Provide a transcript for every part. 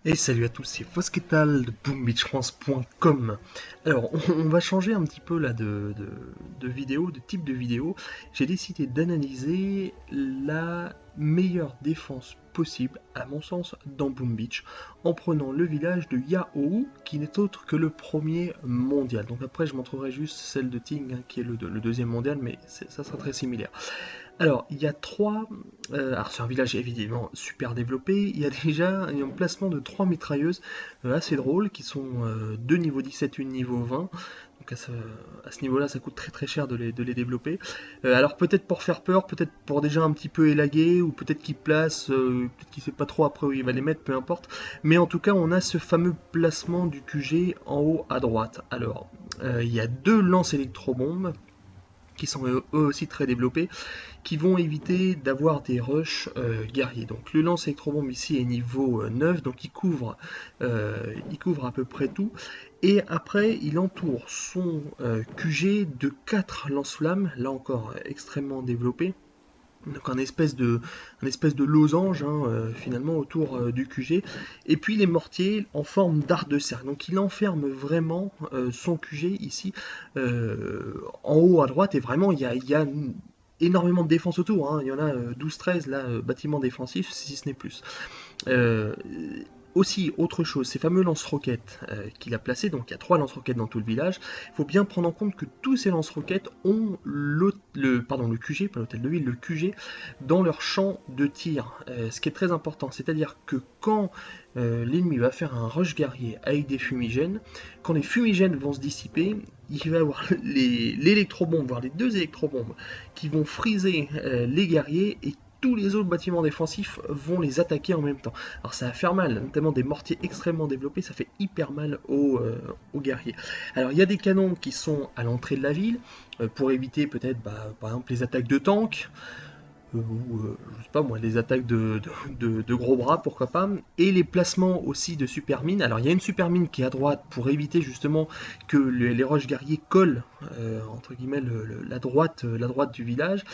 Et salut à tous, c'est Fosketal de boombeachfrance.com. Alors, on va changer un petit peu là de vidéo, de type de vidéo. J'ai décidé d'analyser la meilleure défense possible, à mon sens, dans Boom Beach, en prenant le village de Yahoo, qui n'est autre que le premier mondial. Donc après, je montrerai juste celle de Ting, hein, qui est le deuxième mondial, mais ça sera très similaire. Alors, il y a trois. Alors, c'est un village évidemment super développé. Il y a déjà un placement de trois mitrailleuses assez drôles qui sont deux niveau 17, une niveau 20. Donc, à ce niveau-là, ça coûte très très cher de les développer. Alors, peut-être pour faire peur, peut-être pour déjà un petit peu élaguer, ou peut-être qu'il place, peut-être qu'il sait pas trop après où il va les mettre, peu importe. Mais en tout cas, on a ce fameux placement du QG en haut à droite. Alors, il y a deux lances électrobombes qui sont eux aussi très développés, qui vont éviter d'avoir des rushs guerriers. Donc le lance électrobombe ici est niveau 9, donc il couvre à peu près tout. Et après, il entoure son QG de 4 lance-flammes, là encore extrêmement développé. Donc un espèce de losange hein, finalement autour du QG. Et puis les mortiers en forme d'arc de cercle. Donc il enferme vraiment son QG ici en haut à droite. Et vraiment il y a énormément de défense autour. Hein. Il y en a 12-13 là, bâtiments défensifs, si ce n'est plus. Euh, Aussi, autre chose, ces fameux lance-roquettes qu'il a placés, donc il y a 3 lance-roquettes dans tout le village, il faut bien prendre en compte que tous ces lance-roquettes ont le QG, pas l'hôtel de ville, le QG dans leur champ de tir, ce qui est très important, c'est-à-dire que quand l'ennemi va faire un rush guerrier avec des fumigènes, quand les fumigènes vont se dissiper, il va y avoir l'électrobombes, voire les deux électrobombes, qui vont friser les guerriers et tous les autres bâtiments défensifs vont les attaquer en même temps. Alors ça va faire mal, notamment des mortiers extrêmement développés, ça fait hyper mal aux guerriers. Alors il y a des canons qui sont à l'entrée de la ville, pour éviter peut-être par exemple les attaques de tanks, ou je sais pas moi, les attaques de gros bras, pourquoi pas, et les placements aussi de super mines. Alors il y a une super mine qui est à droite pour éviter justement que les roches guerriers collent entre guillemets la droite du village.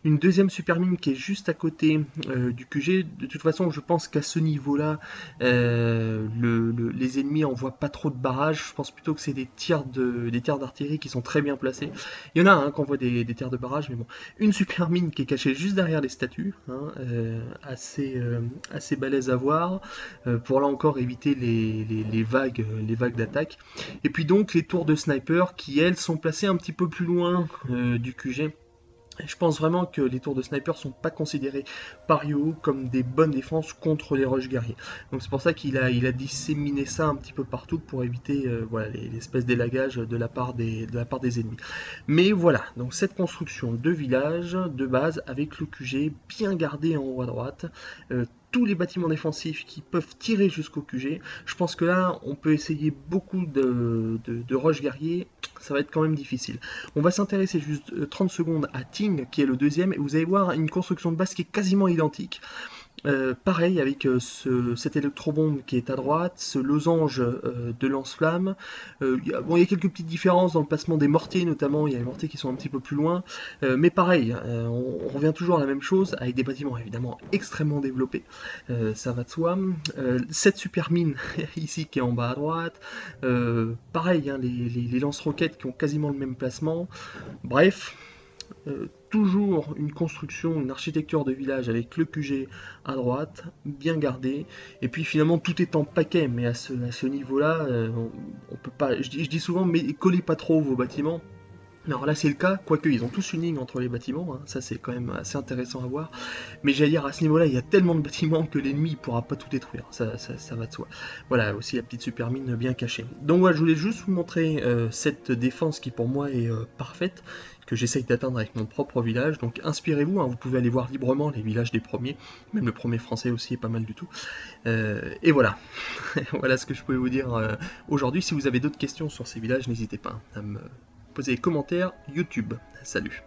Une deuxième super mine qui est juste à côté du QG. De toute façon, je pense qu'à ce niveau-là, les ennemis envoient pas trop de barrages. Je pense plutôt que c'est des tirs d'artillerie qui sont très bien placés. Il y en a un qui envoie des tirs de barrage, mais bon. Une super mine qui est cachée juste derrière les statues, hein, assez balèze à voir, pour là encore éviter les vagues d'attaque. Et puis donc les tours de sniper qui elles sont placées un petit peu plus loin du QG. Je pense vraiment que les tours de sniper sont pas considérés par Yo comme des bonnes défenses contre les rushs guerriers. Donc c'est pour ça il a disséminé ça un petit peu partout pour éviter voilà, l'espèce d'élagage de la part des ennemis. Mais voilà, donc cette construction de village de base avec le QG bien gardé en haut à droite, tous les bâtiments défensifs qui peuvent tirer jusqu'au QG. Je pense que là, on peut essayer beaucoup de rush guerriers, ça va être quand même difficile. On va s'intéresser juste 30 secondes à Ting, qui est le deuxième, et vous allez voir une construction de base qui est quasiment identique. Pareil avec cette électrobombe qui est à droite, ce losange de lance-flamme. Il y a quelques petites différences dans le placement des mortiers, notamment il y a les mortiers qui sont un petit peu plus loin. Mais pareil, on revient toujours à la même chose, avec des bâtiments évidemment extrêmement développés, ça va de soi. Cette super mine ici qui est en bas à droite. Pareil, hein, les lance-roquettes qui ont quasiment le même placement. Bref. Toujours une construction, une architecture de village avec le QG à droite, bien gardé, et puis finalement tout est en paquet, mais à ce niveau-là, on peut pas, je dis souvent, mais collez pas trop vos bâtiments. Alors là c'est le cas, quoique ils ont tous une ligne entre les bâtiments, hein, ça c'est quand même assez intéressant à voir, mais j'allais dire à ce niveau-là il y a tellement de bâtiments que l'ennemi ne pourra pas tout détruire, ça va de soi. Voilà, aussi la petite super mine bien cachée. Donc voilà, je voulais juste vous montrer cette défense qui pour moi est parfaite, que j'essaye d'atteindre avec mon propre village, donc inspirez-vous, hein, vous pouvez aller voir librement les villages des premiers, même le premier français aussi est pas mal du tout. Et voilà, voilà ce que je pouvais vous dire aujourd'hui. Si vous avez d'autres questions sur ces villages, n'hésitez pas à me poser des commentaires YouTube. Salut.